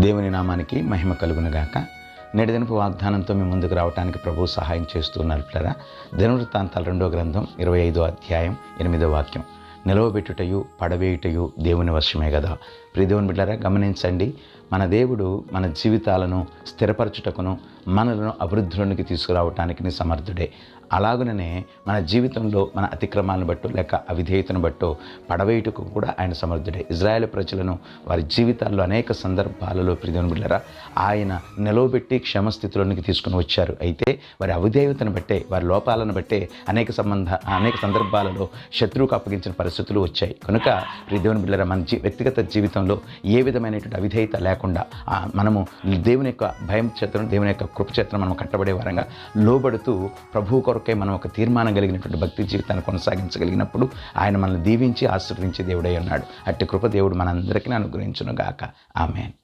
దేవుని నామానికి మహిమ కలుగునుగాక. నేటి దినపు వాగ్దానంతో మీ ముందుకు రావడానికి ప్రభువు సహాయం చేస్తున్నారు పిల్లరా. దినవృత్తాంతాల 2వ గ్రంథం 25వ అధ్యాయం 8వ వాక్యం. నిలవబెట్టుటయు పడవేయుటయు దేవుని వశమే కదా. ప్రియ దేవుని బిడ్డలారా, గమనించండి, మన దేవుడు మన జీవితాలను స్థిరపరచుటకును మనలను అభివృద్ధిలోనికి తీసుకురావటానికి సమర్థుడే. అలాగుననే మన జీవితంలో మన అతిక్రమాలను బట్టో లేక అవిధేయతను బట్టో పడవేయుటకు కూడా ఆయన సమర్థుడే. ఇజ్రాయేల్ ప్రజలను వారి జీవితాల్లో అనేక సందర్భాలలో ప్రియదేవుని బిడ్డలారా ఆయన నిలవబెట్టి క్షమస్థితిలోనికి తీసుకుని వచ్చారు. అయితే వారి అవిధేయతను బట్టే, వారి లోపాలను బట్టే అనేక సందర్భాలలో శత్రువుకు అప్పగించిన పరిస్థితులు వచ్చాయి. కనుక ప్రియదేవుని బిడ్డలారా, మన వ్యక్తిగత జీవితంలో ఏ విధమైనటువంటి అవిధేయత లేకుండా మనము దేవుని యొక్క భయం చేతను, దేవుని యొక్క కృప చేతను మనం కట్టబడే వారంగా లోబడుతూ ప్రభువు కొరకై మనం ఒక తీర్మానం కలిగినటువంటి భక్తి జీవితాన్ని కొనసాగించగలిగినప్పుడు ఆయన మనల్ని దీవించి ఆశీర్వదించే దేవుడై ఉన్నాడు. అట్టి కృప దేవుడు మనందరికీ అనుగ్రహించును గాక. ఆమేన్.